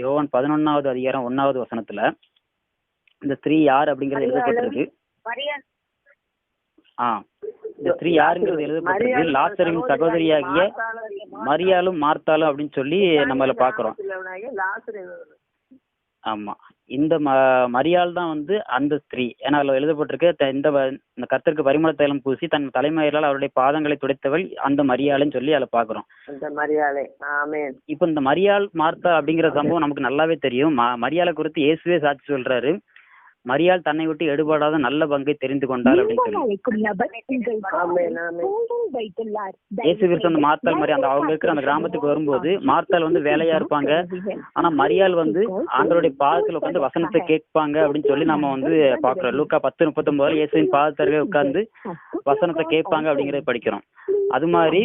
யோவான் 11வது அதிகாரம் 1வது வசனத்துல இந்த ஸ்திரீ யார் அப்படிங்கிறது எழுதப்பட்டிருக்கு. இந்த ஸ்திரீ யாருங்கிறது எழுதப்பட்டிருக்கு. லாசரின் சகோதரியாகிய மரியாளும் மார்த்தாலும் அப்படின்னு சொல்லி நம்மள பாக்குறோம். ஆமா, இந்த மரியாள் தான் வந்து அந்த ஸ்திரீ. ஏன்னா அதுல எழுதப்பட்டிருக்கு, இந்த கர்த்தருக்கு பரிமள தைலம் பூசி தன் தலைமயிரால் அவருடைய பாதங்களை துடைத்தவள் அந்த மரியாள்னு சொல்லி அதில் பாக்குறோம். இப்ப இந்த மரியாள் மார்த்தா அப்படிங்கிற சம்பவம் நமக்கு நல்லாவே தெரியும். மரியாளை குறித்து இயேசுவே சாட்சி சொல்றாரு. மரியாள் தன்னை விட்டு எடுபடாத நல்ல பங்கை தெரிந்து கொண்டாள் அப்படின்னு சொல்லி. இயேசு கிறிஸ்து அந்த மார்த்தாள் மாதிரி அவங்க இருக்கிற அந்த கிராமத்துக்கு வரும்போது மார்த்தாள் வந்து வேலையா இருப்பாங்க. ஆனா மரியாள் வந்து ஆண்டவருடைய பாதத்துல உட்காந்து வசனத்தை கேட்பாங்க அப்படின்னு சொல்லி நம்ம வந்து பாக்குறோம். லூக்கா 10:39 இயேசுவின் பாதத்தருகே உட்கார்ந்து வசனத்தை கேட்பாங்க அப்படிங்கறத படிக்கிறோம். அது மாதிரி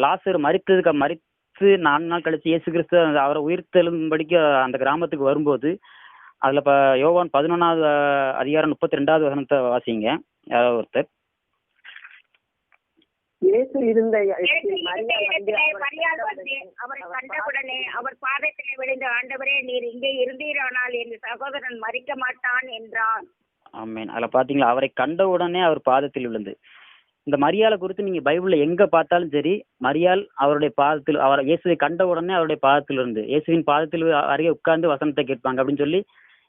லாசர் மரித்து 4 நாள் கழிச்சு இயேசு கிறிஸ்து அவரை உயிர்த்தெழும்படிக்கு அந்த கிராமத்துக்கு வரும்போது அதுல யோவான் 11வது அதிகாரம் 32வது வசனத்தை வாசிங்க யாராவது ஒருத்தர். அவரை கண்டவுடனே அவர் பாதத்திலே விழுந்த, ஆண்டவரே நீர் இங்கே இருந்தீரானால் என் சகோதரன் மரிக்க மாட்டான் என்றார். ஆமென். அதுல பாத்தீங்களா, அவரை கண்ட உடனே அவர் பாதத்தில் விழுந்து. இந்த மரியாளை குறித்து நீங்க பைபிள்ல எங்க பார்த்தாலும் சரி, மரியாள் அவருடைய பாதத்தில், அவர் இயேசுவை கண்ட உடனே அவருடைய பாதத்தில் இருந்து இயேசுவின் பாதத்தில் அருகே உட்கார்ந்து வசனத்தை கேட்பாங்க அப்படின்னு சொல்லி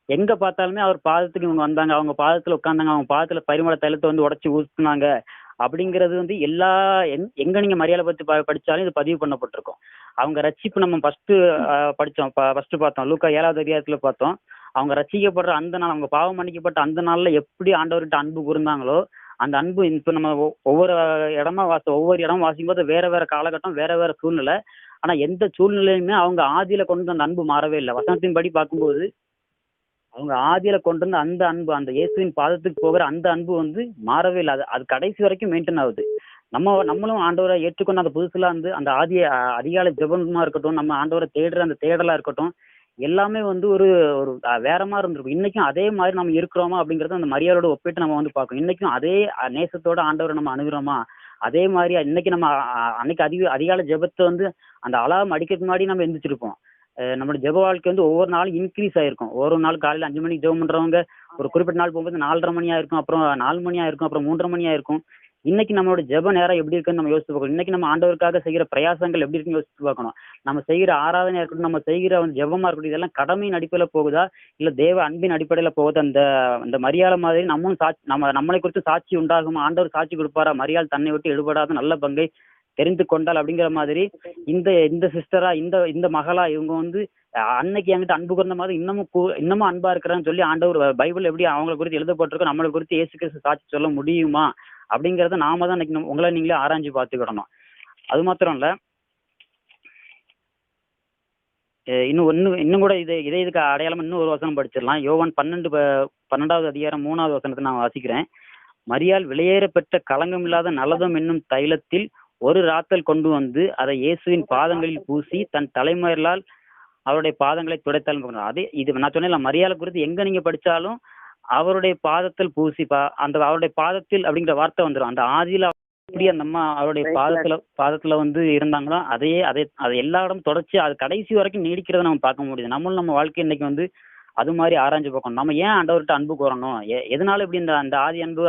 எங்க பார்த்தாலுமே அவர் பாதத்துக்கு இவங்க வந்தாங்க, அவங்க பாதத்துல உட்கார்ந்தாங்க, அவங்க பாதத்துல பரிமள தைலத்தை வந்து உடைச்சு ஊத்துனாங்க அப்படிங்கிறது வந்து எங்க நீங்க மரியாதை பத்தி படிச்சாலும் இது பதிவு பண்ணப்பட்டிருக்கும். அவங்க ரட்சிப்பு நம்ம ஃபர்ஸ்ட் பார்த்தோம், லூக்கா 7வது அதிகாரத்துல பார்த்தோம். அவங்க ரட்சிக்கப்படுற அந்த நாள், அவங்க பாவம் மன்னிக்கப்பட்ட அந்த நாள்ல எப்படி ஆண்டவர்கிட்ட அன்பு கூர்ந்தாங்களோ அந்த அன்பு இப்ப நம்ம ஒவ்வொரு இடமும் வாசிக்கும் போது வேற வேற காலகட்டம், வேற வேற சூழ்நிலை. ஆனா எந்த சூழ்நிலையுமே அவங்க ஆதியில கொண்டு அந்த அன்பு மாறவே இல்லை. வசனத்தின் படி பார்க்கும்போது அவங்க ஆதியில கொண்டு வந்த அந்த அன்பு, அந்த இயேசுவின் பாதத்துக்கு போகிற அந்த அன்பு வந்து மாறவே இல்லை. அது கடைசி வரைக்கும் மெயின்டைன் ஆகுது. நம்மளும் ஆண்டவரை ஏற்றுக்கொண்டு அந்த புதுசுல வந்து அந்த அதிகாலை ஜெபமா இருக்கட்டும், நம்ம ஆண்டவரை தேடுற அந்த தேடலா இருக்கட்டும், எல்லாமே வந்து ஒரு வேற மாதிரி இருந்திருக்கும். இன்னைக்கும் அதே மாதிரி நம்ம இருக்கிறோமா அப்படிங்கறத அந்த மரியாதையோட ஒப்பிட்டு நம்ம வந்து பார்க்கணும். இன்னைக்கும் அதே நேசத்தோட ஆண்டவரை நம்ம அணுகிறோமா, அதே மாதிரி இன்னைக்கு நம்ம அன்னைக்கு அதிகாலை ஜெபத்தை வந்து அந்த அலாரம் அடிக்கிறதுக்கு முன்னாடி நம்ம எந்திரிச்சிருப்போம். நம்மளோட ஜெப வாழ்க்கை வந்து ஒவ்வொரு நாளும் இன்க்ரீஸ் ஆயிருக்கும். ஒரு நாள் காலையில 5 மணிக்கு ஜெபம் பண்றவங்க ஒரு குறிப்பிட்ட நாள் போகும்போது 4:30 மணி ஆயிருக்கும், அப்புறம் 4 மணி ஆயிருக்கும், அப்புறம் 3:30 மணி ஆயிருக்கும். இன்னைக்கு நம்மளோட ஜெப நேரம் எப்படி இருக்குன்னு நம்ம யோசிச்சு பார்க்கணும். இன்னைக்கு நம்ம ஆண்டவருக்காக செய்கிற பிரயாசங்கள் எப்படி இருக்குன்னு யோசிச்சு பார்க்கணும். நம்ம செய்கிற ஆராதனையா இருக்கட்டும், நம்ம செய்கிற ஜெபமா இருக்கட்டும், இதெல்லாம் கடமையின் அடிப்படையில போகுதா இல்ல தேவ அன்பின் அடிப்படையில போகுதா? அந்த மரியாதை மாதிரி நம்மளை குறித்து சாட்சி உண்டாகுமா? ஆண்டவர் சாட்சி கொடுப்பாரா? மரியாள் தன்னை விட்டு எடுபடாத நல்ல பங்கை தெரிந்து கொண்டால் அப்படிங்கிற மாதிரி இந்த சிஸ்டரா, இந்த மகளா, இவங்க வந்து அன்னைக்கு என்கிட்ட அன்பு கூர்ந்த மாதிரி இன்னமும் அன்பா இருக்கிறான்னு சொல்லி ஆண்டவர் பைபிள் எப்படி அவங்களை குறித்து எழுதப்பட்டிருக்கோ நம்மளை குறித்து இயேசு கிறிஸ்து சாட்சி சொல்ல முடியுமா அப்படிங்கறத நாம தான் இன்னைக்கு உங்களை நீங்களே ஆராய்ஞ்சு பார்த்துக்கிடணும். அது மாத்திரம் இல்ல, இன்னும் கூட இதுக்கு அடையாளம் இன்னும் ஒரு வசனம் படிச்சிடலாம். யோவான் 12வது அதிகாரம் 3வது வசனத்தை நான் வாசிக்கிறேன். மரியாள் விலையேற பெற்ற களங்கம் இல்லாத நலதம் என்னும் தைலத்தில் ஒரு ராத்தல் கொண்டு வந்து அதை இயேசுவின் பாதங்களில் பூசி தன் தலைமயிரால் அவருடைய பாதங்களை துடைத்தால். அதே இது நான் சொன்னேன், மரியாதை குறித்து எங்க நீங்க படிச்சாலும் அவருடைய பாதத்தில் பூசி அவருடைய பாதத்தில் அப்படிங்கிற வார்த்தை வந்துடும். அந்த ஆதியில எப்படி அந்த அம்மா அவருடைய பாதத்துல வந்து இருந்தாங்களோ அதை எல்லா இடமும் தொடர்ச்சி அது கடைசி வரைக்கும் நீடிக்கிறத நம்ம பார்க்க முடியுது. நம்ம வாழ்க்கை இன்னைக்கு வந்து அது மாதிரி ஆராய்ஞ்சு பார்க்கணும். நம்ம ஏன் ஆண்டவர்கிட்ட அன்பு கூறணும், எதனால இப்படி அந்த ஆதி அன்பு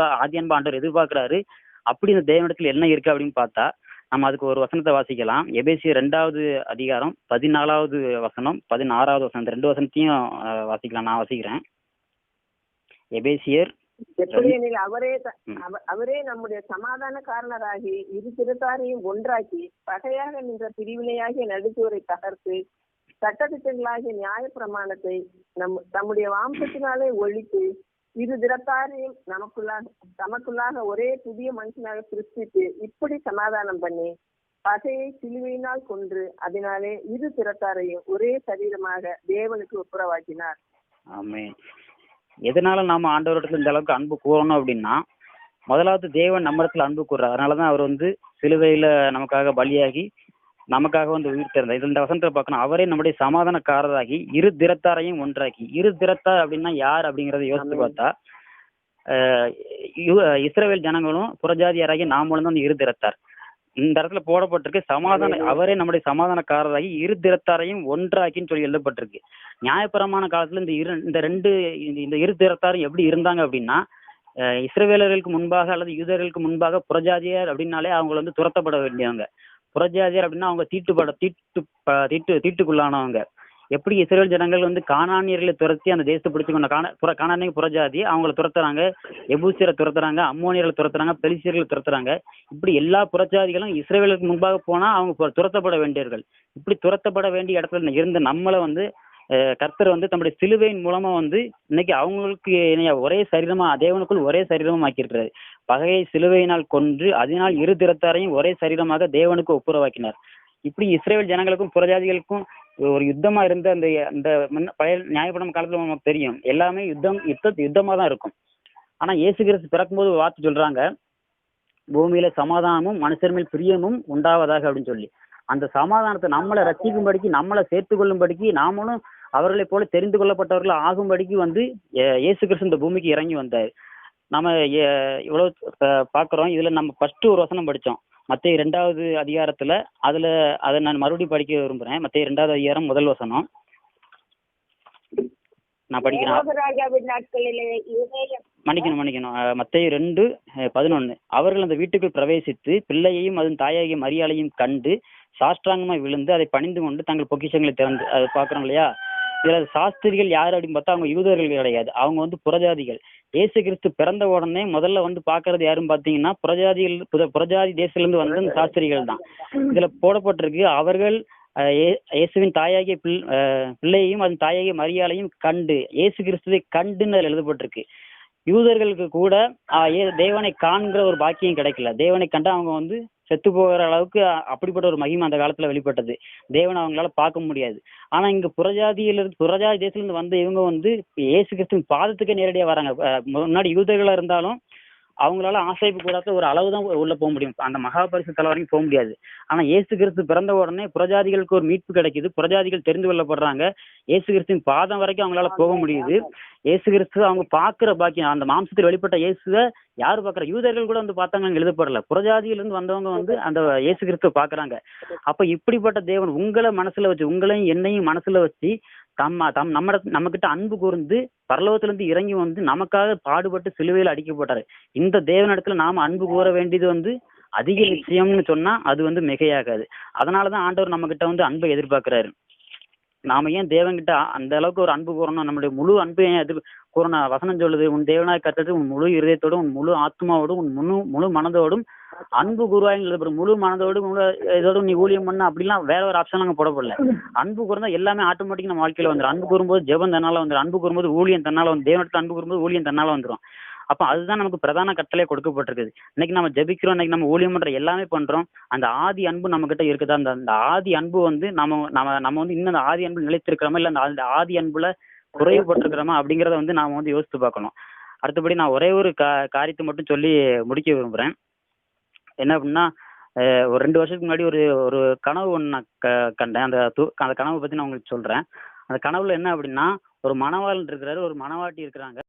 ஆண்டவர் எதிர்பார்க்கிறாரு, அப்படி இந்த தேவனிடத்துல என்ன இருக்கு அப்படின்னு பார்த்தா நம்ம அதுக்கு ஒரு வசனத்தை வாசிக்கலாம். எபேசியர் 2வது அதிகாரம் 14வது வசனம் 16வது வசனம், இந்த 2 வசனத்தையும் வாசிக்கலாம். நான் வாசிக்கிறேன். எபேசியர் அவரே நம்முடைய சமாதான காரணராகி இரு திருத்தாரையும் ஒன்றாக்கி பகையாக நின்ற பிரிவினையாகிய நடுச்சுவரை தகர்த்து சட்டத்திட்டங்களாகிய நியாய பிரமாணத்தை தம்முடைய வாம்சத்தினாலே ஒழித்து இரு திறத்தாரையும் நமக்குள்ளாக ஒரே புதிய மனுஷனாக சிருஷ்டித்து இப்படி சமாதானம் பண்ணி பகையை சிலுவையினால் கொன்று அதனாலே இரு திறத்தாரையும் ஒரே சரீரமாக தேவனுக்கு ஒப்புரவாக்கினார். ஆமென். எதனால நாம ஆண்டவரிடத்துல இந்த அளவுக்கு அன்பு கூறணும் அப்படின்னா, முதலாவது தேவன் நம்ம இடத்துல அன்பு கூறுறார். அதனாலதான் அவர் வந்து சிலுவையில நமக்காக பலியாகி நமக்காக வந்து உயிர் திறந்தார். இது இந்த வசனத்தை பார்க்கணும். அவரே நம்முடைய சமாதானக்காரராகி இரு திறத்தாரையும் ஒன்றாக்கி. இரு திறத்தார் அப்படின்னா யார் அப்படிங்கறத யோசித்து பார்த்தா இஸ்ரவேல் ஜனங்களும் புறஜாதியாராகி நாமளும் தான் இரு திறத்தார். இந்த இடத்துல போடப்பட்டிருக்கு சமாதான, அவரே நம்முடைய சமாதானக்காரராகி இரு திறத்தாரையும் ஒன்றாக்கின்னு சொல்லி எழுதப்பட்டிருக்கு. நியாயப்பிரமாண காலத்துல இந்த இரு திறத்தாரும் எப்படி இருந்தாங்க அப்படின்னா, இஸ்ரவேலர்களுக்கு முன்பாக அல்லது யூதர்களுக்கு முன்பாக புறஜாதியர் அப்படின்னாலே அவங்க வந்து துரத்தப்பட வேண்டியவங்க. புறஜாதியர் அப்படின்னா அவங்க தீட்டுக்குள்ளானவங்க. எப்படி இஸ்ரேல் ஜனங்கள் வந்து கானானியர்களை துரத்தி அந்த தேசத்தை பிடிச்சுக்கொண்ட கானானிய புறஜாதி அவங்களை துரத்துறாங்க, எபூசியரை துரத்துறாங்க, அம்மோனியர்களை துரத்துறாங்க, பெலிசியர்களை துரத்துறாங்க. இப்படி எல்லா புறஜாதிகளும் இஸ்ரேலுக்கு முன்பாக போனா அவங்க துரத்தப்பட வேண்டியவர்கள். இப்படி துரத்தப்பட வேண்டிய இடத்துல இருந்த நம்மளை வந்து கர்த்தர் வந்து தம்முடைய சிலுவையின் மூலமா வந்து இன்னைக்கு அவங்களுக்கு ஒரே சரீரமா, தேவனுக்குள் ஒரே சரீரமா ஆக்கியிருக்கிறாரு. பகையை சிலுவையினால் கொன்று அதனால் இரு திறத்தாரையும் ஒரே சரீரமாக தேவனுக்கு ஒப்புரவாக்கினார். இப்படி இஸ்ரேல் ஜனங்களுக்கும் புறஜாதிகளுக்கும் ஒரு யுத்தமா இருந்த அந்த பழைய நியாயப்பிரமாண காலத்துல நமக்கு தெரியும், எல்லாமே யுத்தமா தான் இருக்கும். ஆனா இயேசு கிறிஸ்து பிறக்கும்போது ஒரு வார்த்தை சொல்றாங்க, பூமியில சமாதானமும் மனுஷர் மேல் பிரியமும் உண்டாவதாக அப்படின்னு சொல்லி. அந்த சமாதானத்தை நம்மளை ரட்சிக்கும்படிக்கு, நம்மளை சேர்த்து கொள்ளும்படிக்கு, நாமளும் அவர்களை போல தெரிந்து கொள்ளப்பட்டவர்கள் ஆகும்படிக்கு வந்து இயேசு கிறிஸ்து இந்த பூமிக்கு இறங்கி வந்தார். நம்ம இவ்வளவு பாக்குறோம். இதுல நம்ம ஃபர்ஸ்ட் ஒரு வசனம் படிச்சோம், மத்தேயு 2வது அதிகாரத்துல. அதை நான் மறுபடியும் படிக்க விரும்புறேன். மத்தேயு 2வது அதிகாரம் முதல் வசனம் நான் படிக்கிறேன். மன்னிக்கணும். மத்தேயு 2:11. அவர்கள் அந்த வீட்டுக்குள் பிரவேசித்து பிள்ளையையும் அதன் தாயாகிய மரியாளையும் கண்டு சாஷ்டாங்கமாய் விழுந்து அதை பணிந்து கொண்டு தங்கள் பொக்கிஷங்களை திறந்து, அது பாக்குறோம் இல்லையா? இதுல சாஸ்திரிகள் யாரு அப்படின்னு பார்த்தா அவங்க யூதர்கள் கிடையாது, அவங்க வந்து புறஜாதிகள். இயேசு கிறிஸ்து பிறந்த உடனே முதல்ல வந்து பாக்குறது யாருன்னு பாத்தீங்கன்னா புறஜாதி தேசத்துல இருந்து வந்த அந்த சாஸ்திரிகள் தான். இதுல போடப்பட்டிருக்கு, அவர்கள் இயேசுவின் தாயாகிய பிள்ளையையும் அதன் தாயாகிய மரியாளையும் கண்டு, இயேசு கிறிஸ்துவை கண்டுன்னு அதுல எழுதப்பட்டிருக்கு. யூதர்களுக்கு கூட தேவனை காண்கிற ஒரு பாக்கியம் கிடைக்கல. தேவனை கண்டா அவங்க வந்து செத்து போகிற அளவுக்கு அப்படிப்பட்ட ஒரு மகிமை அந்த காலத்துல வெளிப்பட்டது. தேவனை அவங்களால பார்க்க முடியாது. ஆனா இங்க புறஜாதி தேசத்துல இருந்து வந்த இவங்க வந்து இயேசு கிறிஸ்துவின் பாதத்துக்கே நேரடியா வராங்க. முன்னாடி யூதர்களா இருந்தாலும் அவங்களால ஆசைப்பு கூடாத ஒரு அளவு தான் உள்ள போக முடியும், அந்த மகா பரிசு தலை வரைக்கும் போக முடியாது. ஆனா இயேசு கிறிஸ்து பிறந்த உடனே புறஜாதிகளுக்கு ஒரு மீட்பு கிடைக்குது, புறஜாதிகள் தெரிந்து கொள்ளப்படுறாங்க. இயேசு கிறிஸ்துவின் பாதம் வரைக்கும் அவங்களால போக முடியுது. இயேசு கிறிஸ்து அவங்க பாக்குற பாக்கியம், அந்த மாம்சத்தில் வெளிப்பட்ட இயேசுவை யாரு பாக்குற? யூதர்கள் கூட வந்து பார்த்தாங்க, எழுதப்படல. புறஜாதியிலிருந்து வந்தவங்க வந்து அந்த இயேசு கிறிஸ்துவ பாக்குறாங்க. அப்ப இப்படிப்பட்ட தேவன் உங்களை மனசுல வச்சு, உங்களையும் என்னையும் மனசுல வச்சு நம்ம கிட்ட அன்பு கூர்ந்து பரலோகத்திலிருந்து இறங்கி வந்து நமக்காக பாடுபட்டு சிலுவையில் அடிக்கப்பட்டாரு. இந்த தேவனிடத்துல நாம அன்பு கூற வேண்டியது வந்து அதிக நிச்சயம்னு சொன்னா அது வந்து மிகையாகாது. அதனாலதான் ஆண்டவர் நம்ம கிட்ட வந்து அன்பை எதிர்பார்க்கிறாரு. நாம ஏன் தேவன்கிட்ட அந்த அளவுக்கு ஒரு அன்பு கூறணும்? நம்மளுடைய முழு அன்பை ஏன் கூறணும்? வசனம் சொல்லுது, உன் தேவனாய் கர்த்தருக்கு உன் முழு இதயத்தோடும், உன் முழு ஆத்மாவோடும், உன் முழு மனதோடும் அன்பு கூறுவாங்க. முழு மனதோடு இதோடு நீ ஊழியம் பண்ண அப்படிலாம் வேற ஒரு ஆப்ஷன் அங்கே போடப்படல. அன்பு கூர்ந்தா எல்லாமே ஆட்டோமேட்டிக் நம்ம வாழ்க்கையில வந்துடும். அன்பு கூறும்போது ஜெபம் தன்னால வந்துடும், அன்பு கூறும்போது ஊழியம் தன்னால வந்து, தேவனிடத்துல அன்பு கூறும்போது ஊழியம் தன்னால வந்துடும். அப்ப அதுதான் நமக்கு பிரதான கட்டளையே கொடுக்கப்பட்டிருக்குது. இன்னைக்கு நம்ம ஜெபிக்கிறோம், இன்னைக்கு நம்ம ஊழியம் பண்ற எல்லாமே பண்றோம். அந்த ஆதி அன்பு நம்ம கிட்ட இருக்குதா? அந்த ஆதி அன்பு வந்து நம்ம வந்து இன்னும் அந்த ஆதி அன்பு நிலைத்திருக்கிறோமா, இல்ல அந்த ஆதி அன்புல குறைவுபட்டிருக்கிறோமா அப்படிங்கிறத வந்து நாம வந்து யோசித்து பார்க்கணும். அடுத்தபடி நான் ஒரே ஒரு காரியத்தை மட்டும் சொல்லி முடிக்க விரும்புறேன். என்ன அப்படின்னா, ஒரு 2 வருஷத்துக்கு முன்னாடி ஒரு கனவு ஒன்று நான் கண்டேன். அந்த கனவை பத்தி நான் உங்களுக்கு சொல்றேன். அந்த கனவுல என்ன அப்படின்னா, ஒரு மணவாளன் இருக்கிறாரு, ஒரு மணவாட்டி இருக்கிறாங்க.